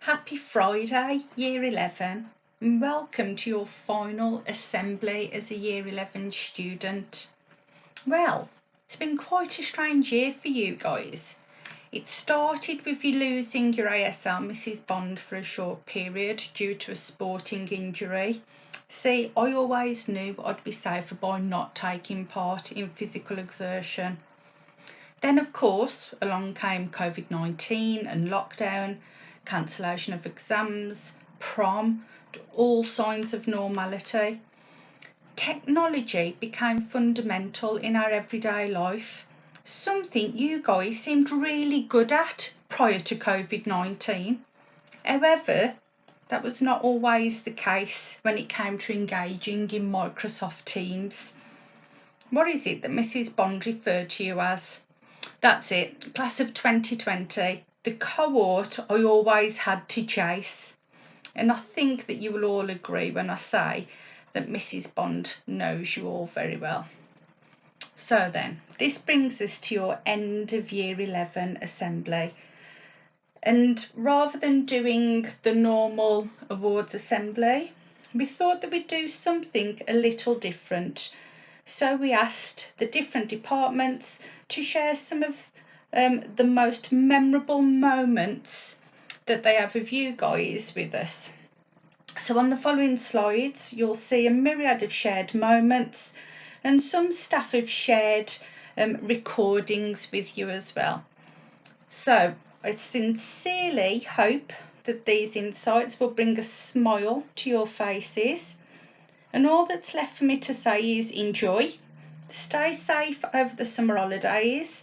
Happy Friday, Year 11, and welcome to your final assembly as a Year 11 student. Well, it's been quite a strange year for you guys. It started with you losing your ASL Mrs. Bond for a short period due to a sporting injury. See, I always knew I'd be safer by not taking part in physical exertion. Then, of course, along came COVID-19 and lockdown, cancellation of exams, prom, all signs of normality. Technology became fundamental in our everyday life, something you guys seemed really good at prior to COVID-19. However, that was not always the case when it came to engaging in Microsoft Teams. What is it that Mrs. Bond referred to you as? That's it, class of 2020, the cohort I always had to chase. And I think that you will all agree when I say that Mrs. Bond knows you all very well. So then, this brings us to your end of Year 11 assembly. And rather than doing the normal awards assembly, we thought that we'd do something a little different. So we asked the different departments to share some of the most memorable moments that they have of you guys with us. So on the following slides, you'll see a myriad of shared moments, and some staff have shared recordings with you as well. So I sincerely hope that these insights will bring a smile to your faces. And all that's left for me to say is enjoy, stay safe over the summer holidays,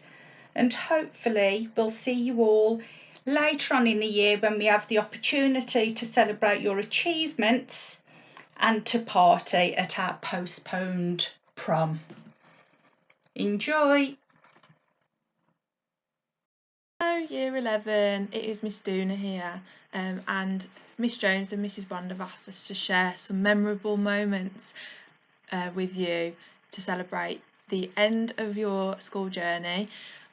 and hopefully we'll see you all later on in the year when we have the opportunity to celebrate your achievements and to party at our postponed prom. Enjoy! Hello Year 11, it is Miss Duna here, and Miss Jones and Mrs. Bond have asked us to share some memorable moments with you to celebrate the end of your school journey.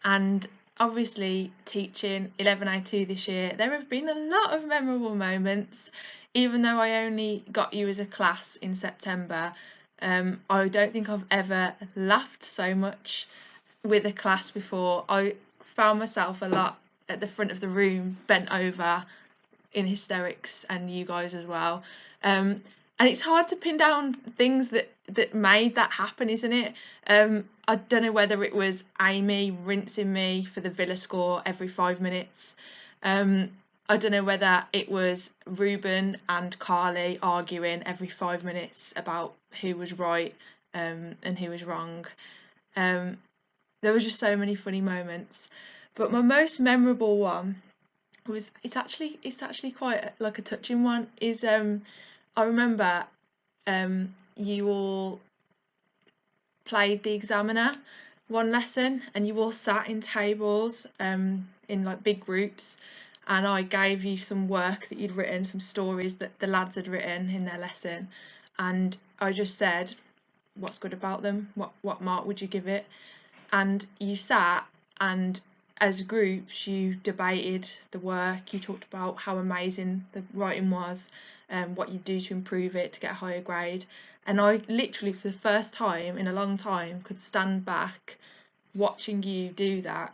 And obviously teaching 11A2 this year, there have been a lot of memorable moments. Even though I only got you as a class in September, I don't think I've ever laughed so much with a class before. I found myself a lot at the front of the room, bent over in hysterics, and you guys as well. And it's hard to pin down things that made that happen, isn't it? I don't know whether it was Amy rinsing me for the Villa score every 5 minutes. I don't know whether it was Ruben and Carly arguing every 5 minutes about who was right and who was wrong. There were just so many funny moments, but my most memorable one was it's actually quite like a touching one. Is I remember you all played the examiner one lesson, and you all sat in tables in like big groups, and I gave you some work that you'd written, some stories that the lads had written in their lesson, and I just said, what's good about them? What mark would you give it? And you sat, and as groups you debated the work, you talked about how amazing the writing was, what you'd do to improve it to get a higher grade. And I literally, for the first time in a long time, could stand back watching you do that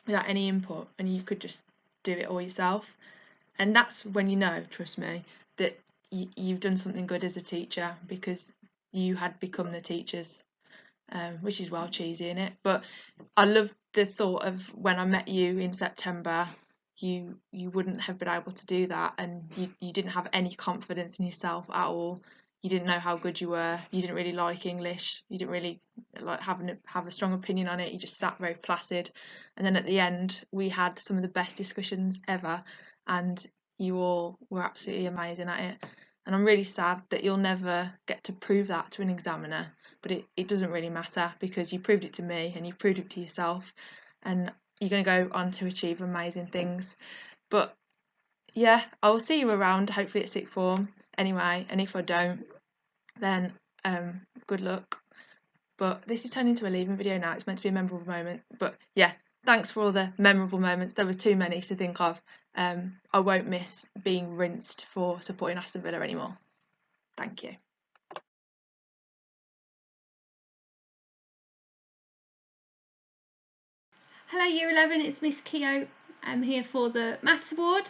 without any input, and you could just do it all yourself. And that's when you know, trust me, that you've done something good as a teacher, because you had become the teachers. Which is well cheesy, innit? But I love the thought of when I met you in September, you wouldn't have been able to do that, and you didn't have any confidence in yourself at all. You didn't know how good you were. You didn't really like English. You didn't really like have a strong opinion on it. You just sat very placid. And then at the end, we had some of the best discussions ever, and you all were absolutely amazing at it. And I'm really sad that you'll never get to prove that to an examiner, but it doesn't really matter, because you proved it to me and you proved it to yourself, and you're going to go on to achieve amazing things. But yeah, I'll see you around, hopefully at sixth form anyway, and if I don't, then good luck. But this is turning into a leaving video now. It's meant to be a memorable moment, but yeah, thanks for all the memorable moments. There was too many to think of. I won't miss being rinsed for supporting Aston Villa anymore. Thank you. Hello Year 11, it's Miss Keogh. I'm here for the Maths Award.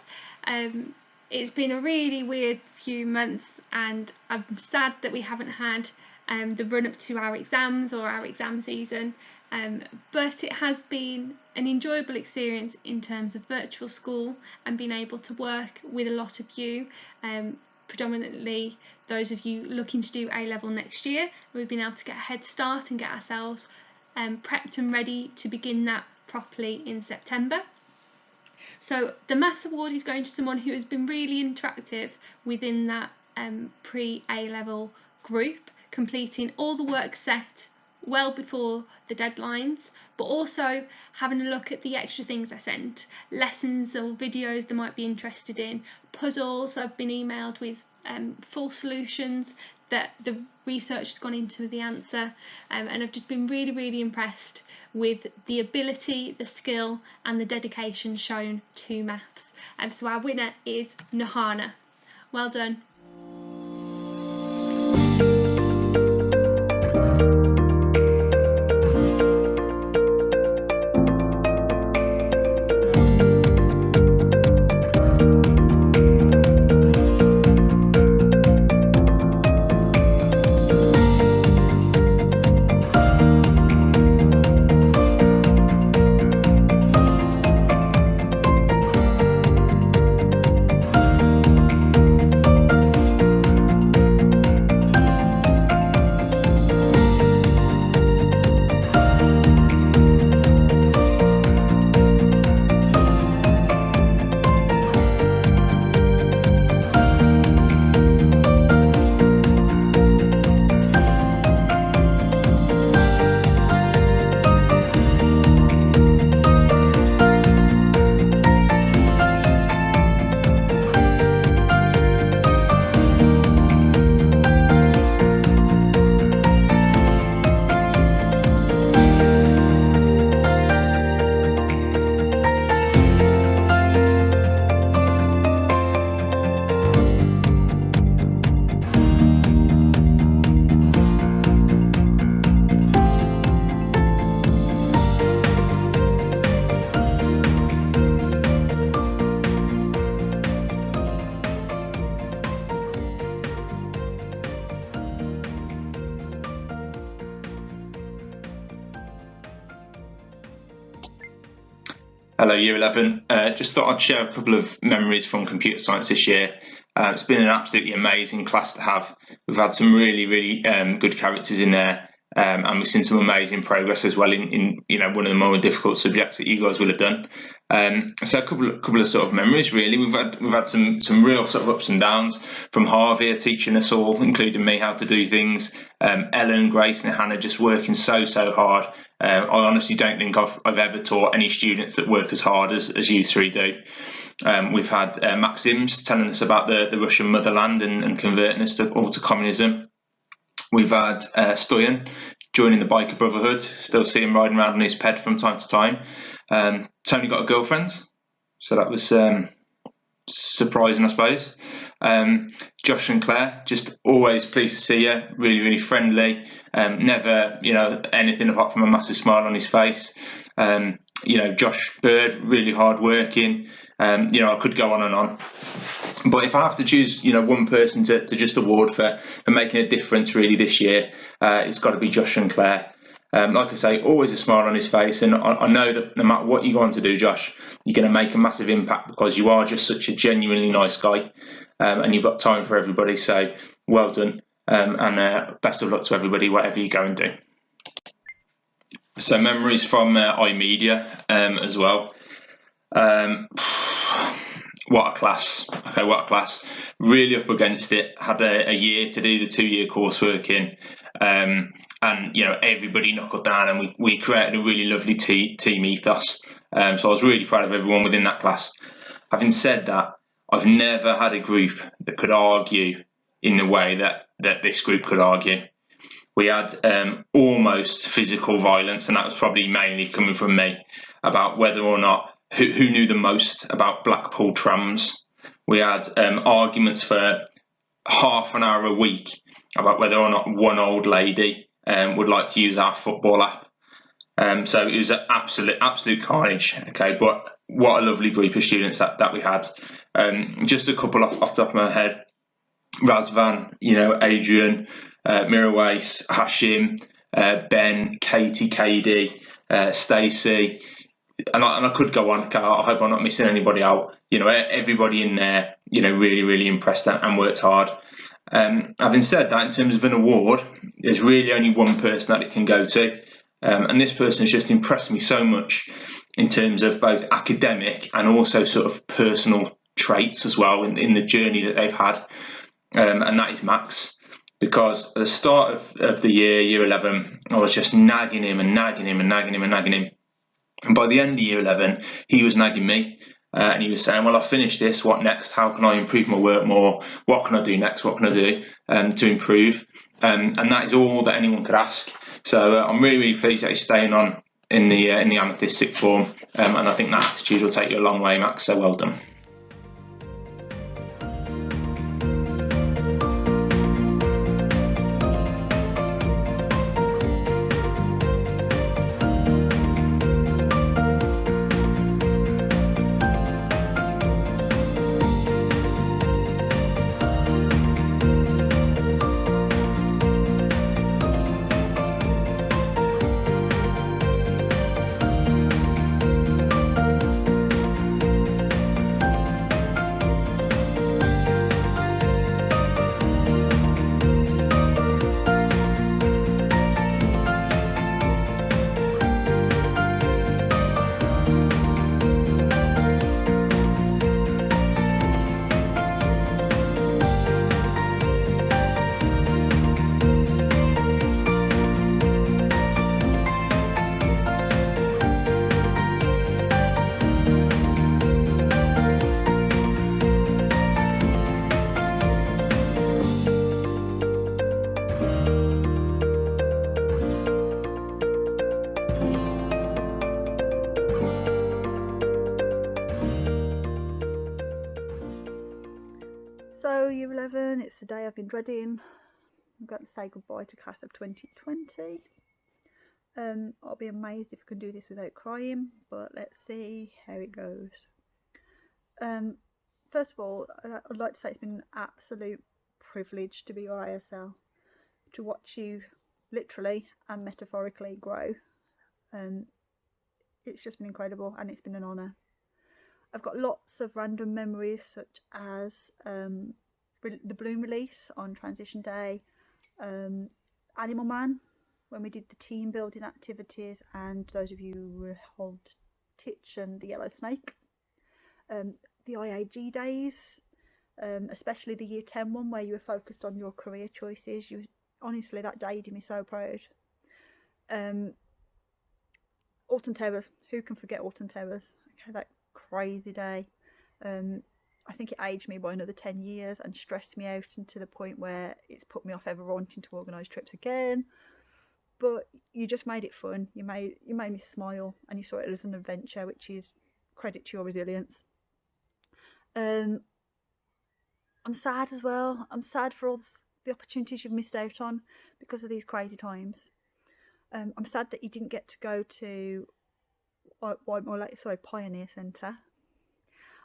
It's been a really weird few months and I'm sad that we haven't had the run up to our exams or our exam season, but it has been an enjoyable experience in terms of virtual school and being able to work with a lot of you, predominantly those of you looking to do A-level next year. We've been able to get a head start and get ourselves prepped and ready to begin that properly in September. So the Maths Award is going to someone who has been really interactive within that pre-A-level group, completing all the work set well before the deadlines, but also having a look at the extra things I sent, lessons or videos they might be interested in, puzzles I've been emailed with full solutions that the research has gone into the answer, and I've just been really impressed with the ability, the skill and the dedication shown to maths. So our winner is Nahana. Well done. Hello Year 11. Just thought I'd share a couple of memories from computer science this year. It's been an absolutely amazing class to have. We've had some really good characters in there, and we've seen some amazing progress as well in one of the more difficult subjects that you guys will have done. So a couple of sort of memories really. We've had some real sort of ups and downs, from Harvey teaching us all, including me, how to do things. Ellen, Grace and Hannah just working so hard. I honestly don't think I've ever taught any students that work as hard as you three do. We've had Maxims telling us about the Russian motherland and converting us all to communism. We've had Stoyan joining the Biker Brotherhood, still see him riding around on his ped from time to time. Tony got a girlfriend, so that was surprising, I suppose. Josh and Claire, just always pleased to see you, really friendly, never anything apart from a massive smile on his face. Josh Bird, really hard working. I could go on and on, but if I have to choose one person to just award for making a difference really this year, it's got to be Josh and Claire. Like I say, always a smile on his face, and I know that no matter what you go on to do, Josh, you're going to make a massive impact because you are just such a genuinely nice guy, and you've got time for everybody. So well done, and best of luck to everybody, whatever you go and do. So memories from iMedia as well. What a class. Okay, what a class. Really up against it. Had a year to do the 2-year coursework in. And everybody knuckled down, and we created a really lovely team ethos. So I was really proud of everyone within that class. Having said that, I've never had a group that could argue in the way that this group could argue. We had almost physical violence, and that was probably mainly coming from me, about whether or not who knew the most about Blackpool trams. We had arguments for half an hour a week about whether or not one old lady would like to use our football app. So it was an absolute carnage. Okay, but what a lovely group of students that we had. Just a couple off the top of my head: Razvan, Adrian, Mirawais, Hashim, Ben, Katie, KD, Stacey, and I could go on. I hope I'm not missing anybody out. Everybody in there, really impressed and worked hard. Having said that, in terms of an award, there's really only one person that it can go to, and this person has just impressed me so much in terms of both academic and also sort of personal traits as well in the journey that they've had, and that is Max. Because at the start of the year 11, I was just nagging him. And by the end of year 11, he was nagging me. And he was saying, well, I've finished this. What next? How can I improve my work more? What can I do next? What can I do to improve? And that is all that anyone could ask. So I'm really pleased that he's staying on in the Amethyst sixth form. And I think that attitude will take you a long way, Max. So well done. So year 11, it's the day I've been dreading. I'm going to say goodbye to class of 2020. I'll be amazed if I can do this without crying, but let's see how it goes. First of all, I'd like to say it's been an absolute privilege to be your ASL, to watch you literally and metaphorically grow. It's just been incredible, and it's been an honour. I've got lots of random memories, such as the balloon release on transition day, Animal Man, when we did the team building activities, and those of you who hold Titch and the Yellow Snake, the IAG days, especially the year 10 one where you were focused on your career choices. Honestly, that day did me so proud. Alton Towers, who can forget Alton Towers? Okay, that crazy day. I think it aged me by another 10 years and stressed me out, and to the point where it's put me off ever wanting to organise trips again. But you just made it fun. You made me smile, and you saw it as an adventure, which is credit to your resilience. I'm sad as well. I'm sad for all the opportunities you've missed out on because of these crazy times. I'm sad that you didn't get to go to Pioneer Centre.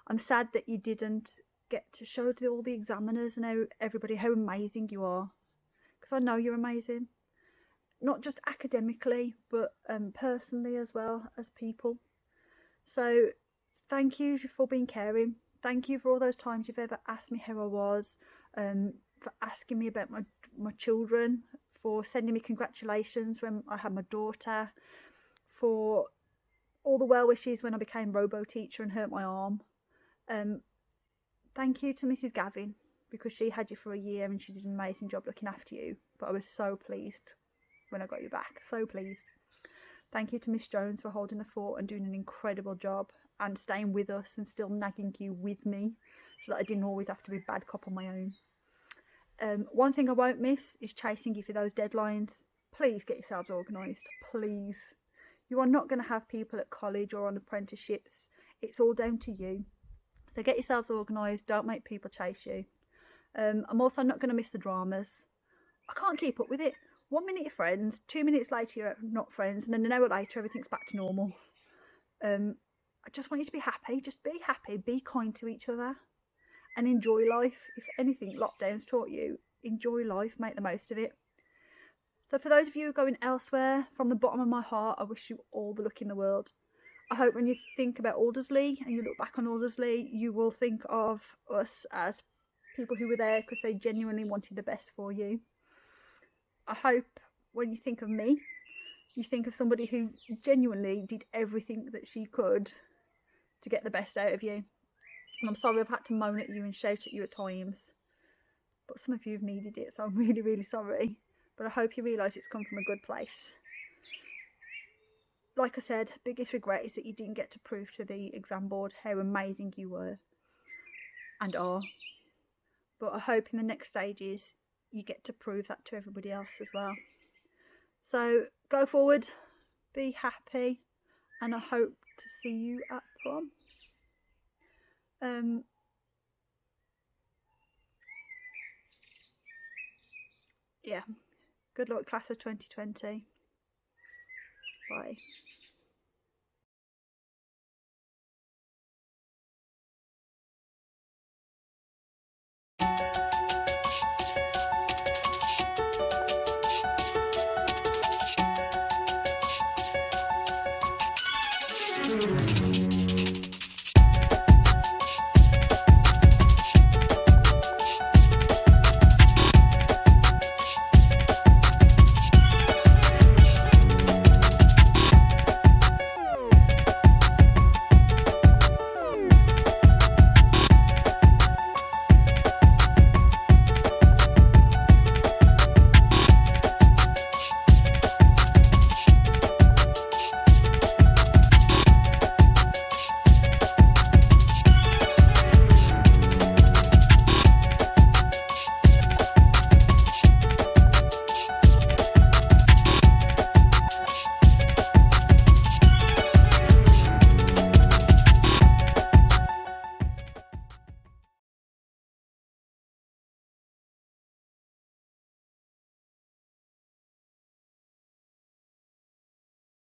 I'm sad that you didn't get to show to all the examiners and everybody how amazing you are, because I know you're amazing, not just academically but personally as well as people. So thank you for being caring. Thank you for all those times you've ever asked me how I was, for asking me about my children, for sending me congratulations when I had my daughter, for all the well wishes when I became robo teacher and hurt my arm. Thank you to Mrs. Gavin, because she had you for a year and she did an amazing job looking after you, but I was so pleased when I got you back, so pleased. Thank you to Miss Jones for holding the fort and doing an incredible job and staying with us and still nagging you with me so that I didn't always have to be bad cop on my own. One thing I won't miss is chasing you for those deadlines. Please get yourselves organised, please. You are not going to have people at college or on apprenticeships It's all down to you. So get yourselves organised, don't make people chase you. I'm also not going to miss the dramas. I can't keep up with it. 1 minute you're friends, 2 minutes later you're not friends, and then an hour later everything's back to normal. I just want you to be happy. Just be happy, be kind to each other, and enjoy life. If anything lockdown's taught you, enjoy life, make the most of it. So for those of you who are going elsewhere, from the bottom of my heart, I wish you all the luck in the world. I hope when you think about Aldersley and you look back on Aldersley, you will think of us as people who were there because they genuinely wanted the best for you. I hope when you think of me, you think of somebody who genuinely did everything that she could to get the best out of you. And I'm sorry I've had to moan at you and shout at you at times, but some of you have needed it, so I'm really, really sorry. But I hope you realise it's come from a good place. Like I said, biggest regret is that you didn't get to prove to the exam board how amazing you were and are. But I hope in the next stages you get to prove that to everybody else as well. So go forward, be happy, and I hope to see you at prom. Yeah, good luck class of 2020. Bye.